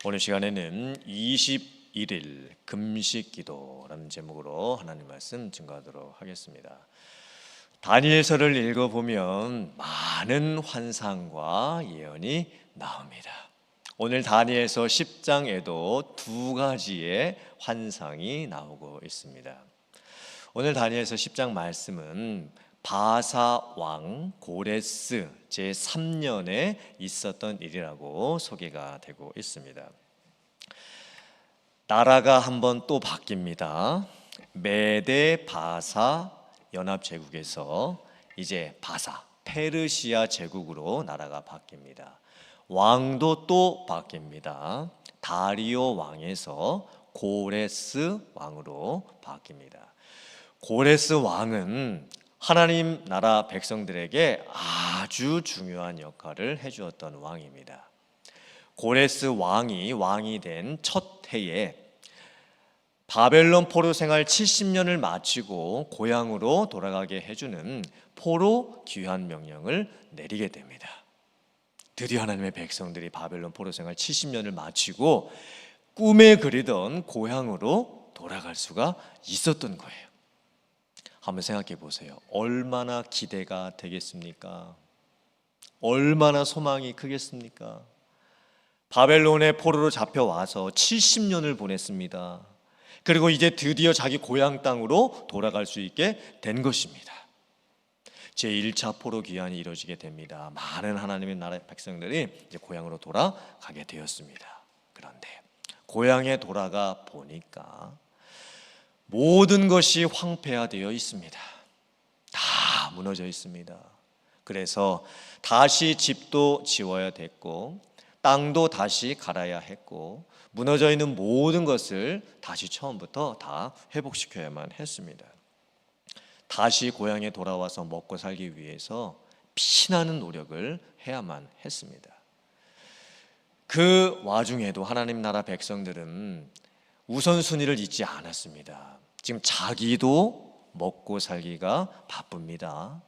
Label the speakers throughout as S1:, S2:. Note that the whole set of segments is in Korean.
S1: 오늘 시간에는 21일 금식 기도라는 제목으로 하나님 말씀 증거하도록 하겠습니다. 다니엘서를 읽어보면 많은 환상과 예언이 나옵니다. 오늘 다니엘서 10장에도 두 가지의 환상이 나오고 있습니다. 오늘 다니엘서 10장 말씀은 바사 왕 고레스 제3년에 있었던 일이라고 소개가 되고 있습니다. 나라가 한번 또 바뀝니다. 메데 바사 연합제국에서 이제 바사 페르시아 제국으로 나라가 바뀝니다. 왕도 또 바뀝니다. 다리오 왕에서 고레스 왕으로 바뀝니다. 고레스 왕은 하나님 나라 백성들에게 아주 중요한 역할을 해주었던 왕입니다. 고레스 왕이 된 첫 해에 바벨론 포로 생활 70년을 마치고 고향으로 돌아가게 해주는 포로 귀환 명령을 내리게 됩니다. 드디어 하나님의 백성들이 바벨론 포로 생활 70년을 마치고 꿈에 그리던 고향으로 돌아갈 수가 있었던 거예요. 한번 생각해 보세요. 얼마나 기대가 되겠습니까? 얼마나 소망이 크겠습니까? 바벨론의 포로로 잡혀와서 70년을 보냈습니다. 그리고 이제 드디어 자기 고향 땅으로 돌아갈 수 있게 된 것입니다. 제1차 포로 귀환이 이루어지게 됩니다. 많은 하나님의 나라의 백성들이 이제 고향으로 돌아가게 되었습니다. 그런데 고향에 돌아가 보니까 모든 것이 황폐화되어 있습니다. 다 무너져 있습니다. 그래서 다시 집도 지어야 됐고 땅도 다시 갈아야 했고 무너져 있는 모든 것을 다시 처음부터 다 회복시켜야만 했습니다. 다시 고향에 돌아와서 먹고 살기 위해서 피나는 노력을 해야만 했습니다. 그 와중에도 하나님 나라 백성들은 우선순위를 잊지 않았습니다. 지금 자기도 먹고 살기가 바쁩니다.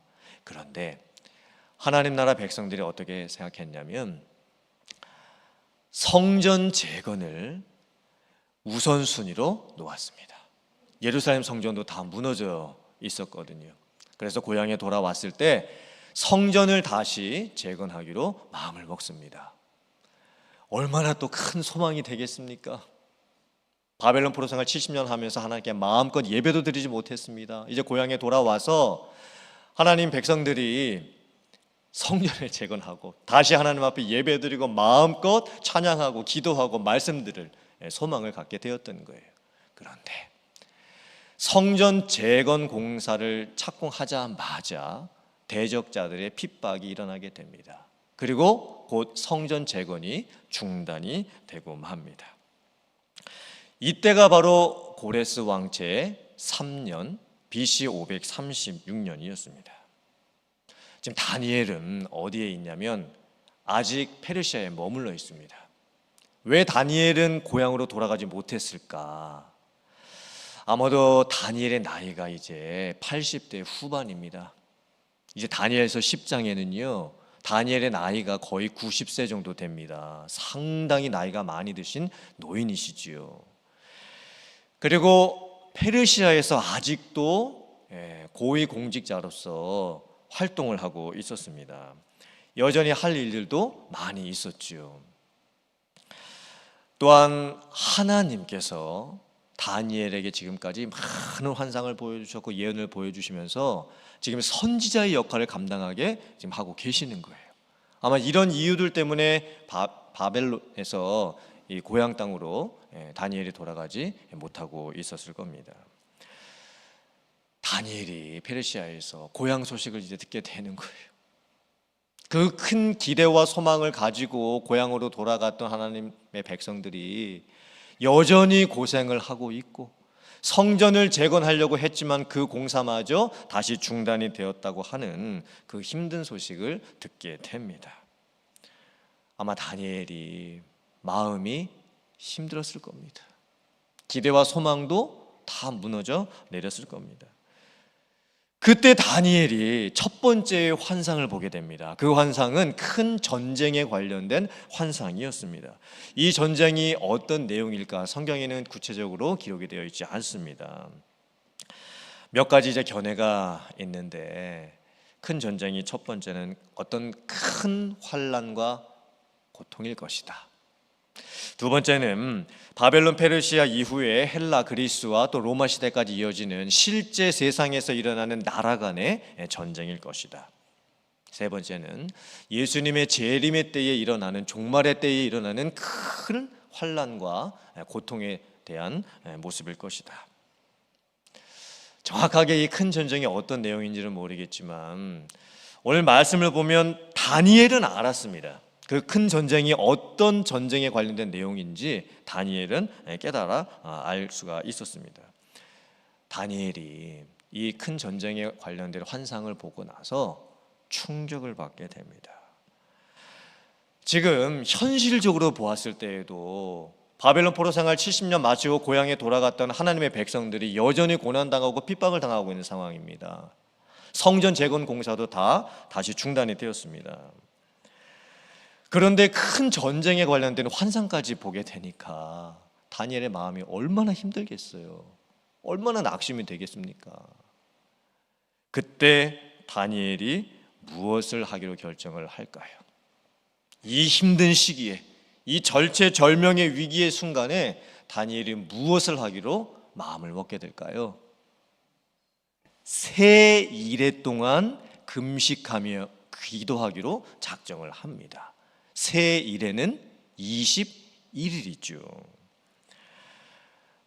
S1: 그런데 하나님 나라 백성들이 어떻게 생각했냐면 성전 재건을 우선순위로 놓았습니다. 예루살렘 성전도 다 무너져 있었거든요. 그래서 고향에 돌아왔을 때 성전을 다시 재건하기로 마음을 먹습니다. 얼마나 또 큰 소망이 되겠습니까? 바벨론 포로 생활 70년 하면서 하나님께 마음껏 예배도 드리지 못했습니다. 이제 고향에 돌아와서 하나님 백성들이 성전을 재건하고 다시 하나님 앞에 예배드리고 마음껏 찬양하고 기도하고 말씀들을 소망을 갖게 되었던 거예요. 그런데 성전 재건 공사를 착공하자마자 대적자들의 핍박이 일어나게 됩니다. 그리고 곧 성전 재건이 중단이 되고 맙니다. 이때가 바로 고레스 왕제 3년 BC 536년이었습니다. 지금 다니엘은 어디에 있냐면 아직 페르시아에 머물러 있습니다. 왜 다니엘은 고향으로 돌아가지 못했을까? 아마도 다니엘의 나이가 이제 80대 후반입니다. 이제 다니엘서 10장에는요 다니엘의 나이가 거의 90세 정도 됩니다. 상당히 나이가 많이 드신 노인이시지요. 그리고 페르시아에서 아직도 고위 공직자로서 활동을 하고 있었습니다. 여전히 할 일들도 많이 있었지요. 또한 하나님께서 다니엘에게 지금까지 많은 환상을 보여주셨고 예언을 보여주시면서 지금 선지자의 역할을 감당하게 지금 하고 계시는 거예요. 아마 이런 이유들 때문에 바벨론에서 이 고향 땅으로 다니엘이 돌아가지 못하고 있었을 겁니다. 다니엘이 페르시아에서 고향 소식을 이제 듣게 되는 거예요. 그 큰 기대와 소망을 가지고 고향으로 돌아갔던 하나님의 백성들이 여전히 고생을 하고 있고 성전을 재건하려고 했지만 그 공사마저 다시 중단이 되었다고 하는 그 힘든 소식을 듣게 됩니다. 아마 다니엘이 마음이 힘들었을 겁니다. 기대와 소망도 다 무너져 내렸을 겁니다. 그때 다니엘이 첫 번째 환상을 보게 됩니다. 그 환상은 큰 전쟁에 관련된 환상이었습니다. 이 전쟁이 어떤 내용일까 성경에는 구체적으로 기록이 되어 있지 않습니다. 몇 가지 이제 견해가 있는데, 큰 전쟁이 첫 번째는 어떤 큰 환난과 고통일 것이다. 두 번째는 바벨론 페르시아 이후에 헬라 그리스와 또 로마 시대까지 이어지는 실제 세상에서 일어나는 나라 간의 전쟁일 것이다. 세 번째는 예수님의 재림의 때에 일어나는, 종말의 때에 일어나는 큰 환난과 고통에 대한 모습일 것이다. 정확하게 이 큰 전쟁이 어떤 내용인지는 모르겠지만 오늘 말씀을 보면 다니엘은 알았습니다. 그 큰 전쟁이 어떤 전쟁에 관련된 내용인지 다니엘은 깨달아 알 수가 있었습니다. 다니엘이 이 큰 전쟁에 관련된 환상을 보고 나서 충격을 받게 됩니다. 지금 현실적으로 보았을 때에도 바벨론 포로 생활 70년 마치고 고향에 돌아갔던 하나님의 백성들이 여전히 고난당하고 핍박을 당하고 있는 상황입니다. 성전 재건 공사도 다시 중단이 되었습니다. 그런데 큰 전쟁에 관련된 환상까지 보게 되니까 다니엘의 마음이 얼마나 힘들겠어요. 얼마나 낙심이 되겠습니까? 그때 다니엘이 무엇을 하기로 결정을 할까요? 이 힘든 시기에, 이 절체절명의 위기의 순간에 다니엘이 무엇을 하기로 마음을 먹게 될까요? 세 일해 동안 금식하며 기도하기로 작정을 합니다. 세 일에는 21일이죠.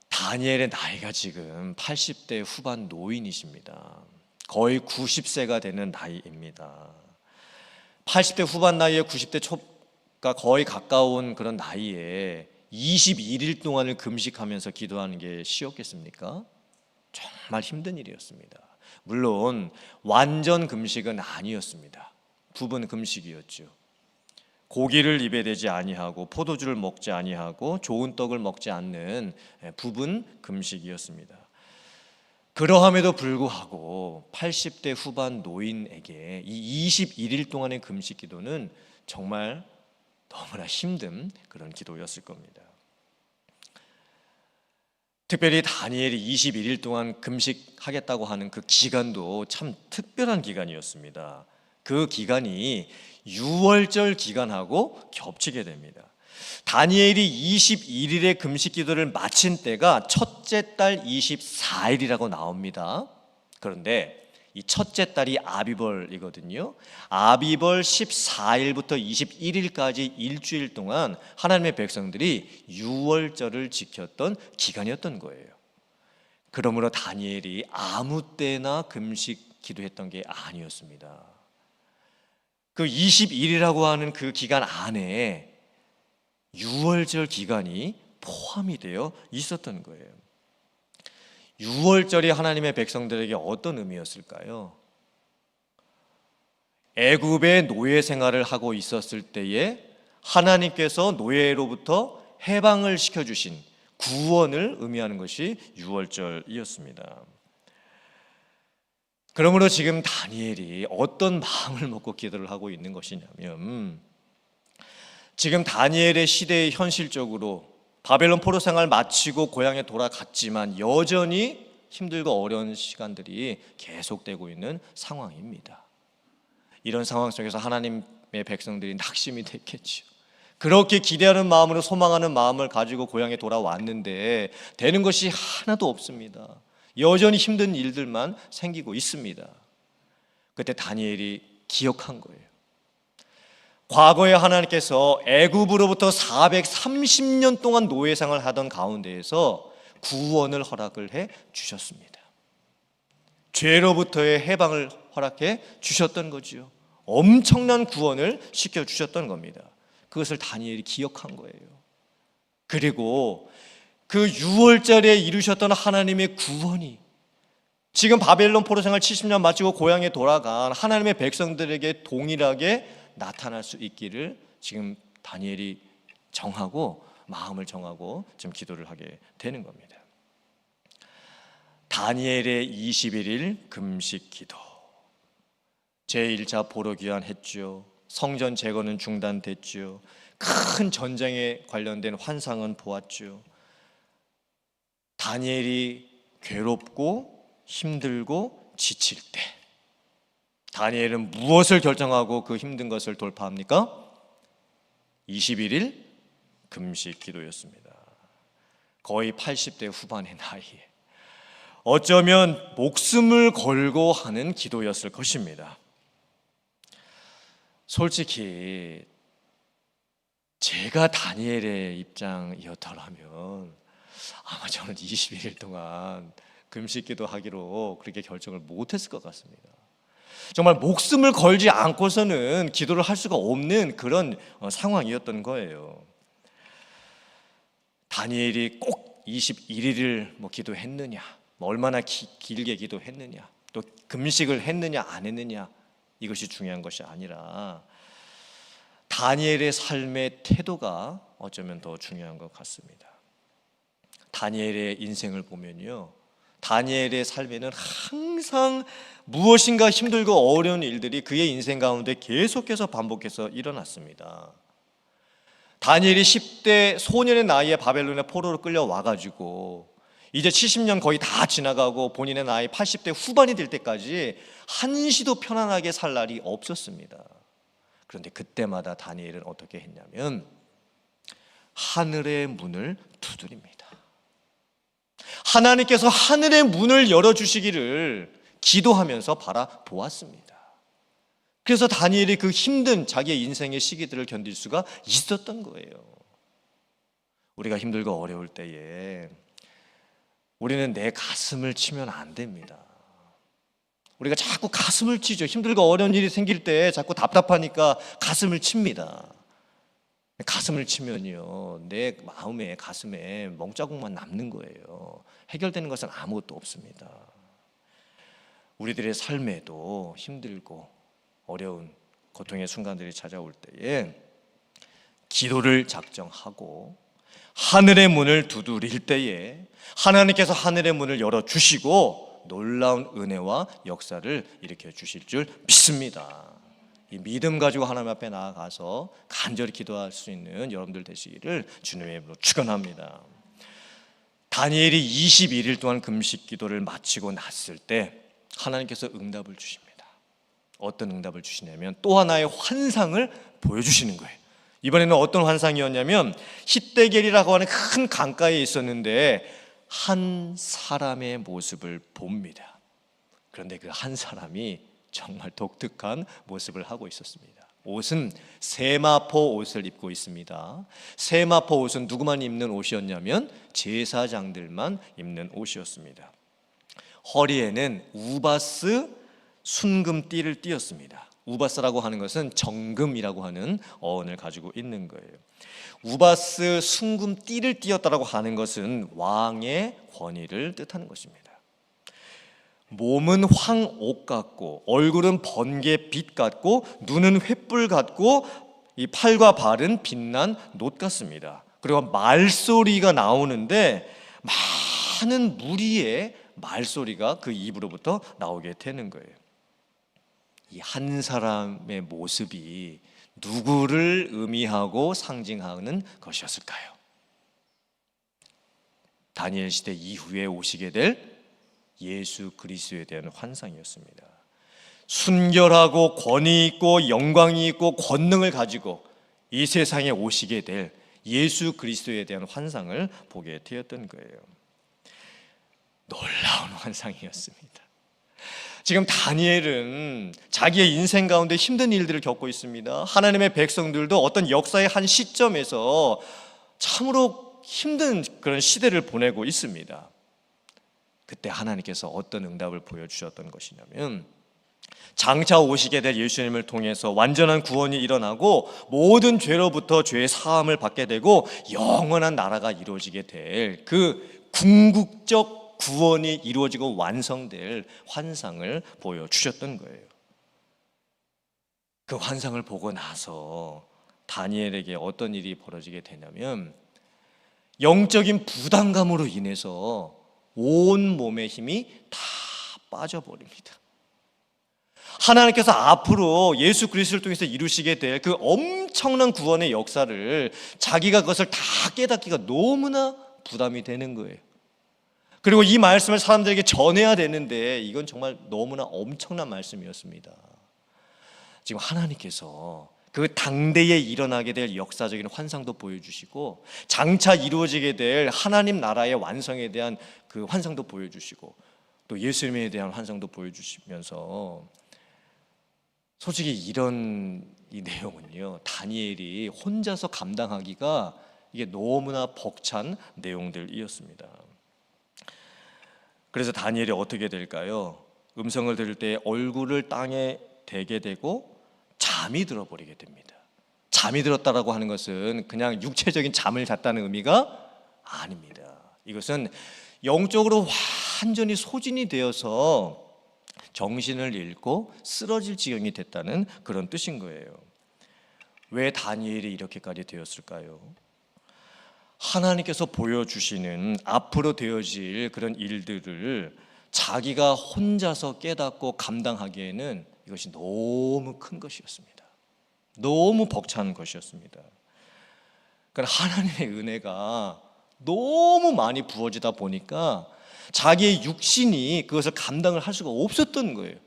S1: 다니엘의 나이가 지금 80대 후반 노인이십니다. 거의 90세가 되는 나이입니다. 80대 후반 나이에 90대 초가 거의 가까운 그런 나이에 21일 동안을 금식하면서 기도하는 게 쉬웠겠습니까? 정말 힘든 일이었습니다. 물론 완전 금식은 아니었습니다. 부분 금식이었죠. 고기를 입에 대지 아니하고 포도주를 먹지 아니하고 좋은 떡을 먹지 않는 부분 금식이었습니다. 그러함에도 불구하고 80대 후반 노인에게 이 21일 동안의 금식 기도는 정말 너무나 힘든 그런 기도였을 겁니다. 특별히 다니엘이 21일 동안 금식하겠다고 하는 그 기간도 참 특별한 기간이었습니다. 그 기간이 유월절 기간하고 겹치게 됩니다. 다니엘이 21일의 금식 기도를 마친 때가 첫째 달 24일이라고 나옵니다. 그런데 이 첫째 달이 아비벌이거든요. 아비벌 14일부터 21일까지 일주일 동안 하나님의 백성들이 유월절을 지켰던 기간이었던 거예요. 그러므로 다니엘이 아무 때나 금식 기도했던 게 아니었습니다. 그 21일이라고 하는 그 기간 안에 유월절 기간이 포함이 되어 있었던 거예요. 유월절이 하나님의 백성들에게 어떤 의미였을까요? 애굽의 노예 생활을 하고 있었을 때에 하나님께서 노예로부터 해방을 시켜주신 구원을 의미하는 것이 유월절이었습니다. 그러므로 지금 다니엘이 어떤 마음을 먹고 기도를 하고 있는 것이냐면, 지금 다니엘의 시대에 현실적으로 바벨론 포로 생활 마치고 고향에 돌아갔지만 여전히 힘들고 어려운 시간들이 계속되고 있는 상황입니다. 이런 상황 속에서 하나님의 백성들이 낙심이 됐겠죠. 그렇게 기대하는 마음으로 소망하는 마음을 가지고 고향에 돌아왔는데 되는 것이 하나도 없습니다. 여전히 힘든 일들만 생기고 있습니다. 그때 다니엘이 기억한 거예요. 과거에 하나님께서 애굽으로부터 430년 동안 노예생활을 하던 가운데에서 구원을 허락을 해 주셨습니다. 죄로부터의 해방을 허락해 주셨던 거죠. 엄청난 구원을 시켜 주셨던 겁니다. 그것을 다니엘이 기억한 거예요. 그리고 그 유월절에 이루셨던 하나님의 구원이 지금 바벨론 포로 생활 70년 마치고 고향에 돌아간 하나님의 백성들에게 동일하게 나타날 수 있기를 지금 다니엘이 정하고 마음을 정하고 지금 기도를 하게 되는 겁니다. 다니엘의 21일 금식 기도. 제1차 포로 귀환했죠. 성전 재건은 중단됐죠. 큰 전쟁에 관련된 환상은 보았죠. 다니엘이 괴롭고 힘들고 지칠 때 다니엘은 무엇을 결정하고 그 힘든 것을 돌파합니까? 21일 금식 기도였습니다. 거의 80대 후반의 나이에 어쩌면 목숨을 걸고 하는 기도였을 것입니다. 솔직히 제가 다니엘의 입장이었더라면 아마 저는 21일 동안 금식 기도하기로 그렇게 결정을 못했을 것 같습니다. 정말 목숨을 걸지 않고서는 기도를 할 수가 없는 그런 상황이었던 거예요. 다니엘이 꼭 21일을 기도했느냐, 얼마나 길게 기도했느냐, 또 금식을 했느냐 안 했느냐, 이것이 중요한 것이 아니라 다니엘의 삶의 태도가 어쩌면 더 중요한 것 같습니다. 다니엘의 인생을 보면요, 다니엘의 삶에는 항상 무엇인가 힘들고 어려운 일들이 그의 인생 가운데 계속해서 반복해서 일어났습니다. 다니엘이 10대 소년의 나이에 바벨론의 포로로 끌려와가지고 이제 70년 거의 다 지나가고 본인의 나이 80대 후반이 될 때까지 한시도 편안하게 살 날이 없었습니다. 그런데 그때마다 다니엘은 어떻게 했냐면 하늘의 문을 두드립니다. 하나님께서 하늘의 문을 열어주시기를 기도하면서 바라보았습니다. 그래서 다니엘이 그 힘든 자기의 인생의 시기들을 견딜 수가 있었던 거예요. 우리가 힘들고 어려울 때에 우리는 내 가슴을 치면 안 됩니다. 우리가 자꾸 가슴을 치죠. 힘들고 어려운 일이 생길 때 자꾸 답답하니까 가슴을 칩니다. 가슴을 치면요, 내 마음에 가슴에 멍자국만 남는 거예요. 해결되는 것은 아무것도 없습니다. 우리들의 삶에도 힘들고 어려운 고통의 순간들이 찾아올 때에 기도를 작정하고 하늘의 문을 두드릴 때에 하나님께서 하늘의 문을 열어주시고 놀라운 은혜와 역사를 일으켜 주실 줄 믿습니다. 이 믿음 가지고 하나님 앞에 나아가서 간절히 기도할 수 있는 여러분들 되시기를 주님의 이름으로 축원합니다. 다니엘이 21일 동안 금식 기도를 마치고 났을 때 하나님께서 응답을 주십니다. 어떤 응답을 주시냐면 또 하나의 환상을 보여주시는 거예요. 이번에는 어떤 환상이었냐면 히데겔이라고 하는 큰 강가에 있었는데 한 사람의 모습을 봅니다. 그런데 그 한 사람이 정말 독특한 모습을 하고 있었습니다. 옷은 세마포 옷을 입고 있습니다. 세마포 옷은 누구만 입는 옷이었냐면 제사장들만 입는 옷이었습니다. 허리에는 우바스 순금띠를 띠었습니다. 우바스라고 하는 것은 정금이라고 하는 어원을 가지고 있는 거예요. 우바스 순금띠를 띠었다라고 하는 것은 왕의 권위를 뜻하는 것입니다. 몸은 황옥 같고 얼굴은 번개빛 같고 눈은 횃불 같고 이 팔과 발은 빛난 놋 같습니다. 그리고 말소리가 나오는데 많은 무리의 말소리가 그 입으로부터 나오게 되는 거예요. 이 한 사람의 모습이 누구를 의미하고 상징하는 것이었을까요? 다니엘 시대 이후에 오시게 될 예수 그리스도에 대한 환상이었습니다. 순결하고 권위 있고 영광이 있고 권능을 가지고 이 세상에 오시게 될 예수 그리스도에 대한 환상을 보게 되었던 거예요. 놀라운 환상이었습니다. 지금 다니엘은 자기의 인생 가운데 힘든 일들을 겪고 있습니다. 하나님의 백성들도 어떤 역사의 한 시점에서 참으로 힘든 그런 시대를 보내고 있습니다. 그때 하나님께서 어떤 응답을 보여주셨던 것이냐면 장차 오시게 될 예수님을 통해서 완전한 구원이 일어나고 모든 죄로부터 죄의 사함을 받게 되고 영원한 나라가 이루어지게 될 그 궁극적 구원이 이루어지고 완성될 환상을 보여주셨던 거예요. 그 환상을 보고 나서 다니엘에게 어떤 일이 벌어지게 되냐면 영적인 부담감으로 인해서 온 몸의 힘이 다 빠져버립니다. 하나님께서 앞으로 예수 그리스도를 통해서 이루시게 될 그 엄청난 구원의 역사를 자기가 그것을 다 깨닫기가 너무나 부담이 되는 거예요. 그리고 이 말씀을 사람들에게 전해야 되는데 이건 정말 너무나 엄청난 말씀이었습니다. 지금 하나님께서 그 당대에 일어나게 될 역사적인 환상도 보여주시고 장차 이루어지게 될 하나님 나라의 완성에 대한 그 환상도 보여주시고 또 예수님에 대한 환상도 보여주시면서 솔직히 이런 이 내용은요, 다니엘이 혼자서 감당하기가 이게 너무나 벅찬 내용들이었습니다. 그래서 다니엘이 어떻게 될까요? 음성을 들을 때 얼굴을 땅에 대게 되고 잠이 들어버리게 됩니다. 잠이 들었다라고 하는 것은 그냥 육체적인 잠을 잤다는 의미가 아닙니다. 이것은 영적으로 완전히 소진이 되어서 정신을 잃고 쓰러질 지경이 됐다는 그런 뜻인 거예요. 왜 다니엘이 이렇게까지 되었을까요? 하나님께서 보여주시는 앞으로 되어질 그런 일들을 자기가 혼자서 깨닫고 감당하기에는 이것이 너무 큰 것이었습니다. 너무 벅찬 것이었습니다. 그러니까 하나님의 은혜가 너무 많이 부어지다 보니까 자기의 육신이 그것을 감당을 할 수가 없었던 거예요.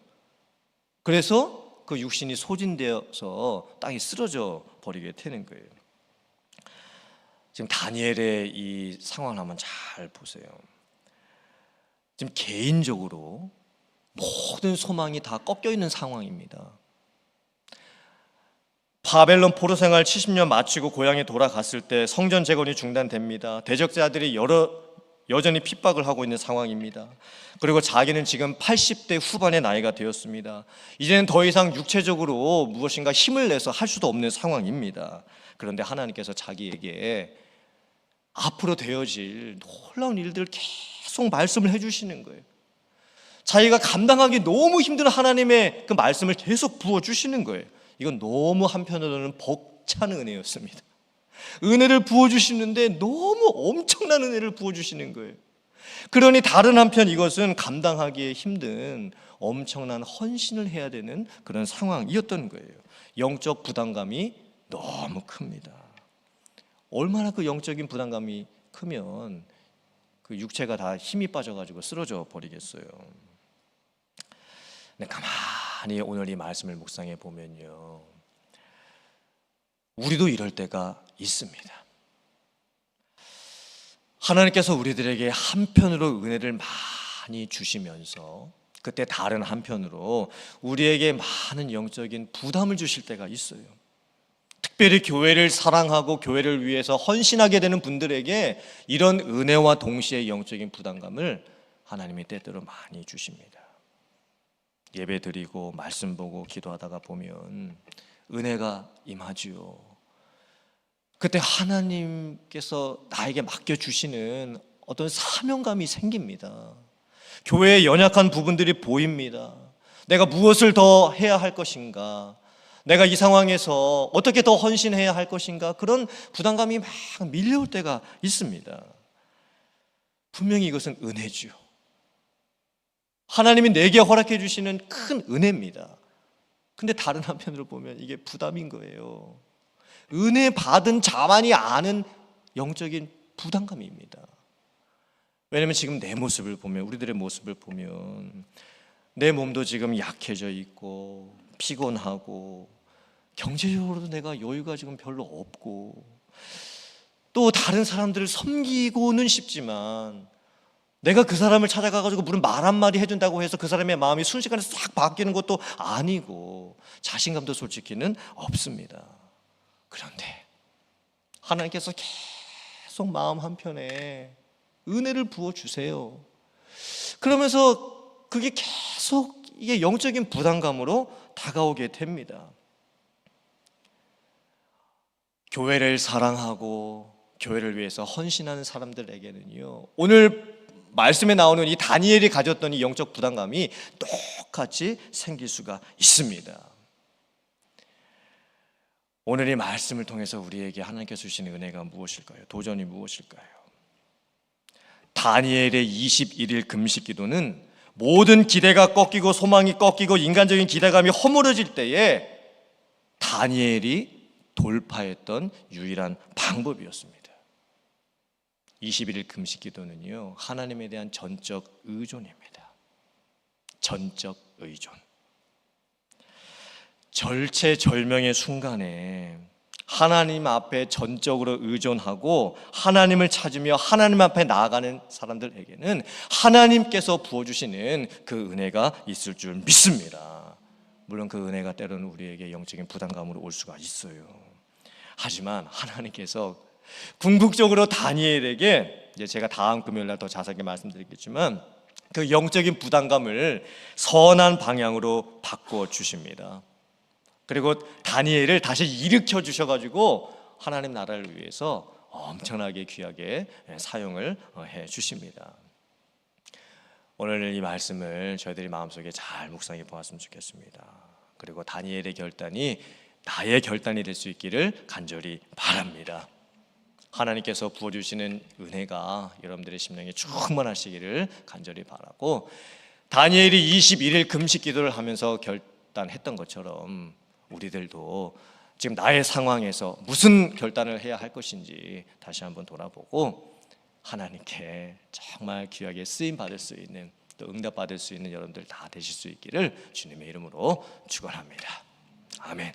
S1: 그래서 그 육신이 소진되어서 땅에 쓰러져 버리게 되는 거예요. 지금 다니엘의 이 상황을 한번 잘 보세요. 지금 개인적으로 모든 소망이 다 꺾여 있는 상황입니다. 바벨론 포로 생활 70년 마치고 고향에 돌아갔을 때 성전 재건이 중단됩니다. 대적자들이 여전히 핍박을 하고 있는 상황입니다. 그리고 자기는 지금 80대 후반의 나이가 되었습니다. 이제는 더 이상 육체적으로 무엇인가 힘을 내서 할 수도 없는 상황입니다. 그런데 하나님께서 자기에게 앞으로 되어질 놀라운 일들을 계속 말씀을 해주시는 거예요. 자기가 감당하기 너무 힘든 하나님의 그 말씀을 계속 부어주시는 거예요. 이건 너무 한편으로는 벅찬 은혜였습니다. 은혜를 부어주시는데 너무 엄청난 은혜를 부어주시는 거예요. 그러니 다른 한편 이것은 감당하기 힘든 엄청난 헌신을 해야 되는 그런 상황이었던 거예요. 영적 부담감이 너무 큽니다. 얼마나 그 영적인 부담감이 크면 그 육체가 다 힘이 빠져가지고 쓰러져 버리겠어요. 근데 가만히 오늘 이 말씀을 묵상해 보면요, 우리도 이럴 때가 있습니다. 하나님께서 우리들에게 한편으로 은혜를 많이 주시면서 그때 다른 한편으로 우리에게 많은 영적인 부담을 주실 때가 있어요. 특별히 교회를 사랑하고 교회를 위해서 헌신하게 되는 분들에게 이런 은혜와 동시에 영적인 부담감을 하나님이 때때로 많이 주십니다. 예배 드리고 말씀 보고 기도하다가 보면 은혜가 임하지요. 그때 하나님께서 나에게 맡겨주시는 어떤 사명감이 생깁니다. 교회의 연약한 부분들이 보입니다. 내가 무엇을 더 해야 할 것인가, 내가 이 상황에서 어떻게 더 헌신해야 할 것인가, 그런 부담감이 막 밀려올 때가 있습니다. 분명히 이것은 은혜죠. 하나님이 내게 허락해 주시는 큰 은혜입니다. 근데 다른 한편으로 보면 이게 부담인 거예요. 은혜 받은 자만이 아는 영적인 부담감입니다. 왜냐하면 지금 내 모습을 보면, 우리들의 모습을 보면 내 몸도 지금 약해져 있고 피곤하고 경제적으로도 내가 여유가 지금 별로 없고 또 다른 사람들을 섬기고는 싶지만 내가 그 사람을 찾아가가지고 무슨 말 한마디 해준다고 해서 그 사람의 마음이 순식간에 싹 바뀌는 것도 아니고 자신감도 솔직히는 없습니다. 그런데 하나님께서 계속 마음 한편에 은혜를 부어주세요. 그러면서 그게 계속 이게 영적인 부담감으로 다가오게 됩니다. 교회를 사랑하고 교회를 위해서 헌신하는 사람들에게는요, 오늘 말씀에 나오는 이 다니엘이 가졌던 이 영적 부담감이 똑같이 생길 수가 있습니다. 오늘 이 말씀을 통해서 우리에게 하나님께서 주시는 은혜가 무엇일까요? 도전이 무엇일까요? 다니엘의 21일 금식 기도는 모든 기대가 꺾이고 소망이 꺾이고 인간적인 기대감이 허물어질 때에 다니엘이 돌파했던 유일한 방법이었습니다. 21일 금식 기도는요, 하나님에 대한 전적 의존입니다. 전적 의존. 절체절명의 순간에 하나님 앞에 전적으로 의존하고 하나님을 찾으며 하나님 앞에 나아가는 사람들에게는 하나님께서 부어주시는 그 은혜가 있을 줄 믿습니다. 물론 그 은혜가 때로는 우리에게 영적인 부담감으로 올 수가 있어요. 하지만 하나님께서 궁극적으로 다니엘에게, 이제 제가 다음 금요일날 더 자세하게 말씀드리겠지만, 그 영적인 부담감을 선한 방향으로 바꿔 주십니다. 그리고 다니엘을 다시 일으켜 주셔가지고 하나님 나라를 위해서 엄청나게 귀하게 사용을 해 주십니다. 오늘 이 말씀을 저희들이 마음속에 잘 묵상해 보았으면 좋겠습니다. 그리고 다니엘의 결단이 나의 결단이 될 수 있기를 간절히 바랍니다. 하나님께서 부어주시는 은혜가 여러분들의 심령에 충만하시기를 간절히 바라고, 다니엘이 21일 금식 기도를 하면서 결단했던 것처럼 우리들도 지금 나의 상황에서 무슨 결단을 해야 할 것인지 다시 한번 돌아보고 하나님께 정말 귀하게 쓰임 받을 수 있는, 또 응답 받을 수 있는 여러분들 다 되실 수 있기를 주님의 이름으로 축원합니다. 아멘.